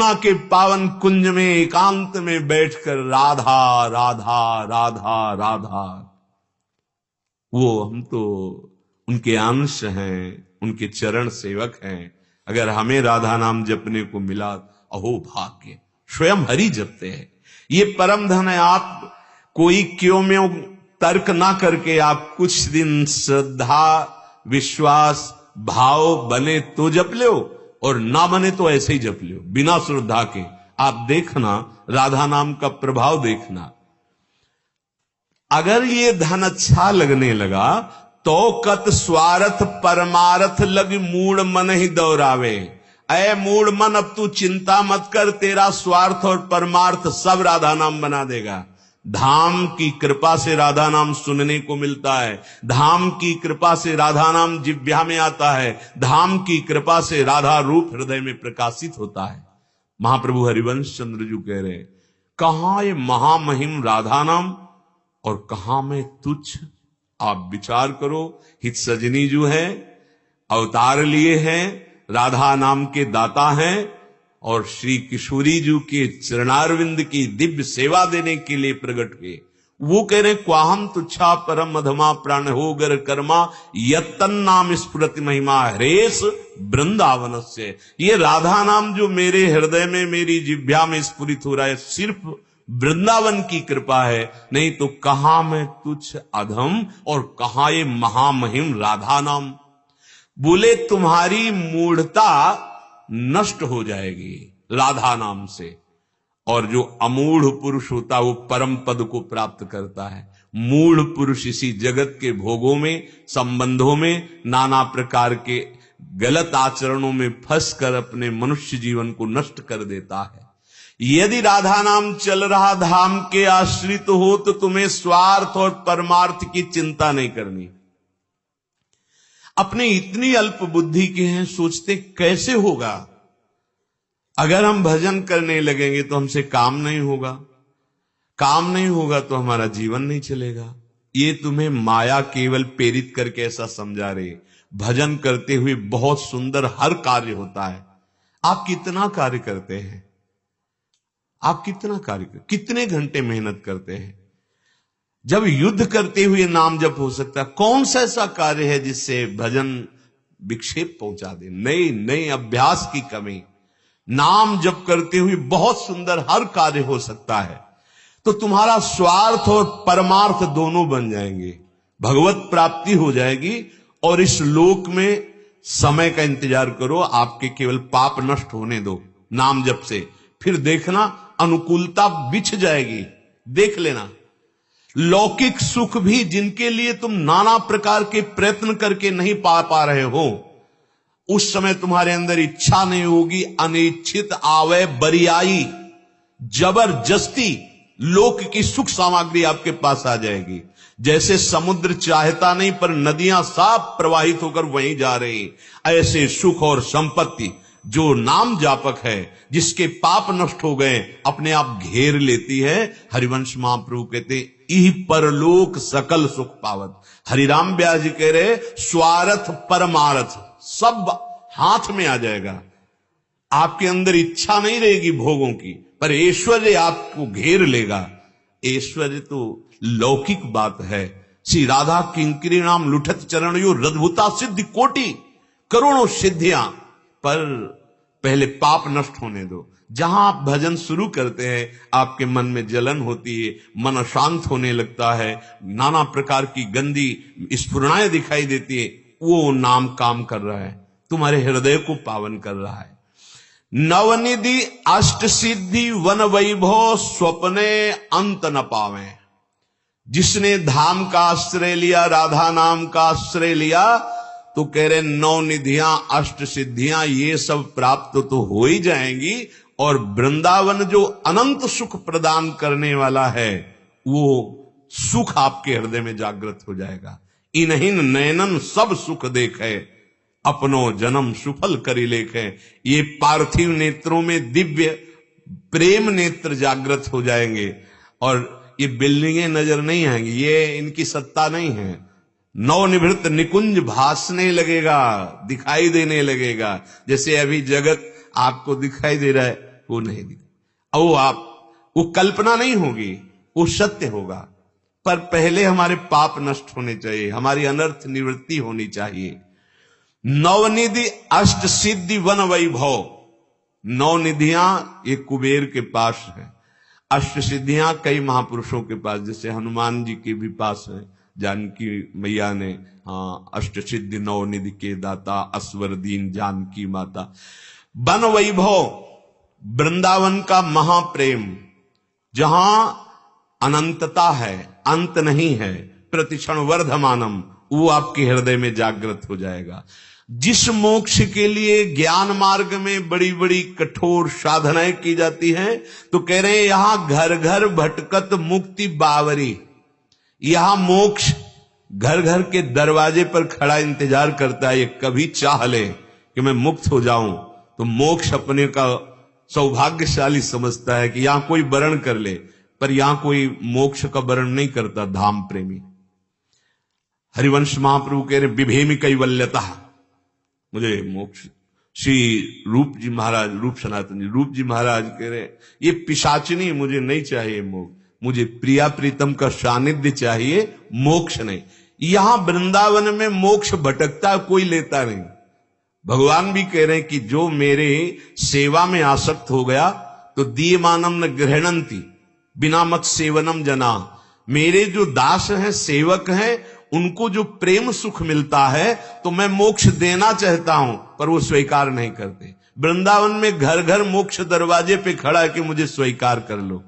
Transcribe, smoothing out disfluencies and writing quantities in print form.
यमुना के पावन कुंज में एकांत में बैठकर राधा राधा राधा राधा, वो हम तो उनके अंश हैं, उनके चरण सेवक हैं। अगर हमें राधा नाम जपने को मिला, अहो भाग्य, स्वयं हरि जपते हैं। ये परम धन है। आप कोई क्यों में तर्क ना करके आप कुछ दिन श्रद्धा विश्वास भाव बने तो जप लो, और ना बने तो ऐसे ही जप लो बिना श्रद्धा के। आप देखना राधा नाम का प्रभाव देखना। अगर ये धन अच्छा लगने लगा तो कत स्वार्थ परमार्थ लग मूड मन ही दौरावे। ऐ मूड मन, अब तू चिंता मत कर, तेरा स्वार्थ और परमार्थ सब राधा नाम बना देगा। धाम की कृपा से राधा नाम सुनने को मिलता है, धाम की कृपा से राधा नाम जिह्वा में आता है, धाम की कृपा से राधा रूप हृदय में प्रकाशित होता है। महाप्रभु हरिवंश चंद्र जी कह रहे, कहां ये महामहिम राधा नाम और कहां में तुच्छ। आप विचार करो, हित सजनी जो है अवतार लिए हैं, राधा नाम के दाता हैं, और श्री किशोरी जी के चरणारविंद की दिव्य सेवा देने के लिए प्रकट हुए। वो कह रहे, क्वाहम तुच्छा परम अधमा प्राण हो गर कर्मा, यत्तन नाम स्फुरति महिमा हरेश वृंदावन से। ये राधा नाम जो मेरे हृदय में मेरी जिह्वा में स्फुरित हो रहा है, सिर्फ वृंदावन की कृपा है, नहीं तो कहां मैं तुच्छ अधम और कहां ये महामहिम राधा नाम। बोले तुम्हारी मूढ़ता नष्ट हो जाएगी राधा नाम से, और जो अमूढ़ पुरुष होता है वो परम पद को प्राप्त करता है। मूढ़ पुरुष इसी जगत के भोगों में, संबंधों में, नाना प्रकार के गलत आचरणों में फंसकर अपने मनुष्य जीवन को नष्ट कर देता है। यदि राधा नाम चल रहा धाम के आश्रित हो तो तुम्हें स्वार्थ और परमार्थ की चिंता नहीं करनी। अपने इतनी अल्प बुद्धि के हैं, सोचते कैसे होगा। अगर हम भजन करने लगेंगे तो हमसे काम नहीं होगा, काम नहीं होगा तो हमारा जीवन नहीं चलेगा। ये तुम्हें माया केवल प्रेरित करके ऐसा समझा रही। भजन करते हुए बहुत सुंदर हर कार्य होता है। आप कितना कार्य करते हैं, आप कितना कार्य करते, कितने घंटे मेहनत करते हैं। जब युद्ध करते हुए नाम जप हो सकता है, कौन सा ऐसा कार्य है जिससे भजन विक्षेप पहुंचा दे। नई नई अभ्यास की कमी। नाम जप करते हुए बहुत सुंदर हर कार्य हो सकता है। तो तुम्हारा स्वार्थ और परमार्थ दोनों बन जाएंगे, भगवत प्राप्ति हो जाएगी। और इस लोक में समय का इंतजार करो, आपके केवल पाप नष्ट होने दो नाम जप से, फिर देखना अनुकूलता बिछ जाएगी। देख लेना, लौकिक सुख भी जिनके लिए तुम नाना प्रकार के प्रयत्न करके नहीं पा रहे हो, उस समय तुम्हारे अंदर इच्छा नहीं होगी, अनिच्छित आवे बरियाई, जबरदस्ती लोक की सुख सामग्री आपके पास आ जाएगी। जैसे समुद्र चाहता नहीं पर नदियां साफ प्रवाहित होकर वहीं जा रही, ऐसे सुख और संपत्ति जो नाम जापक है, जिसके पाप नष्ट हो गए, अपने आप घेर लेती है। हरिवंश महाप्रभु कहते, इह परलोक सकल सुख पावत। हरिराम व्यास जी कह रहे, स्वार्थ परमार्थ सब हाथ में आ जाएगा। आपके अंदर इच्छा नहीं रहेगी भोगों की, पर ऐश्वर्य आपको घेर लेगा। ऐश्वर्य तो लौकिक बात है। श्री राधा किंकरी नाम लुठत चरण यो रद्भुता सिद्धि कोटि, करोड़ों सिद्धियां, पर पहले पाप नष्ट होने दो। जहां आप भजन शुरू करते हैं, आपके मन में जलन होती है, मन अशांत होने लगता है, नाना प्रकार की गंदी स्फुरणाएं दिखाई देती है, वो नाम काम कर रहा है, तुम्हारे हृदय को पावन कर रहा है। नवनिधि अष्ट सिद्धि वन वैभव स्वप्ने अंत न पावे। जिसने धाम का आश्रय लिया, राधा नाम का आश्रय लिया, तो कह रहे नौ निधियां अष्ट सिद्धियां ये सब प्राप्त तो हो ही जाएंगी, और वृंदावन जो अनंत सुख प्रदान करने वाला है, वो सुख आपके हृदय में जागृत हो जाएगा। इन्हिन नयनन सब सुख देखे, अपनो जन्म सुफल करी लेखे। ये पार्थिव नेत्रों में दिव्य प्रेम नेत्र जागृत हो जाएंगे, और ये बिल्डिंगें नजर नहीं आएंगी, ये इनकी सत्ता नहीं है। नवनिभृत निकुंज भासने लगेगा, दिखाई देने लगेगा। जैसे अभी जगत आपको दिखाई दे रहा है, वो नहीं दिखा। वो कल्पना नहीं होगी, वो सत्य होगा। पर पहले हमारे पाप नष्ट होने चाहिए, हमारी अनर्थ निवृत्ति होनी चाहिए। नवनिधि अष्ट सिद्धि वन वैभव, 9 निधियां ये कुबेर के पास है, अष्ट सिद्धियां कई महापुरुषों के पास, जैसे हनुमान जी के भी पास है, जानकी मैया ने अष्ट सिद्धि 9 निधि के दाता, अस्वर दीन जानकी माता। वन वैभव, वृंदावन का महाप्रेम, जहां अनंतता है, अंत नहीं है, प्रतिक्षण वर्धमानम, वो आपके हृदय में जागृत हो जाएगा। जिस मोक्ष के लिए ज्ञान मार्ग में बड़ी बड़ी कठोर साधनाएं की जाती हैं, तो कह रहे हैं यहां घर घर भटकत मुक्ति बावरी, यहां मोक्ष घर घर के दरवाजे पर खड़ा इंतजार करता है। ये कभी चाह ले कि मैं मुक्त हो जाऊं, तो मोक्ष अपने का सौभाग्यशाली समझता है कि यहां कोई वर्ण कर ले, पर यहां कोई मोक्ष का वर्ण नहीं करता। धाम प्रेमी हरिवंश महाप्रभु कह रहे विभेमी कैवल्यता, मुझे मोक्ष। श्री रूप जी महाराज, रूप सनातन जी, रूप जी महाराज कह रहे ये पिशाचिनी, मुझे नहीं चाहिए मोक्ष, मुझे प्रिया प्रीतम का सानिध्य चाहिए, मोक्ष नहीं। यहां वृंदावन में मोक्ष भटकता कोई लेता नहीं। भगवान भी कह रहे हैं कि जो मेरे सेवा में आसक्त हो गया तो दीयमानम न गृहणंती बिना मत सेवनम जना, मेरे जो दास हैं, सेवक हैं, उनको जो प्रेम सुख मिलता है तो मैं मोक्ष देना चाहता हूं, पर वो स्वीकार नहीं करते। वृंदावन में घर घर मोक्ष दरवाजे पे खड़ा है कि मुझे स्वीकार कर लो।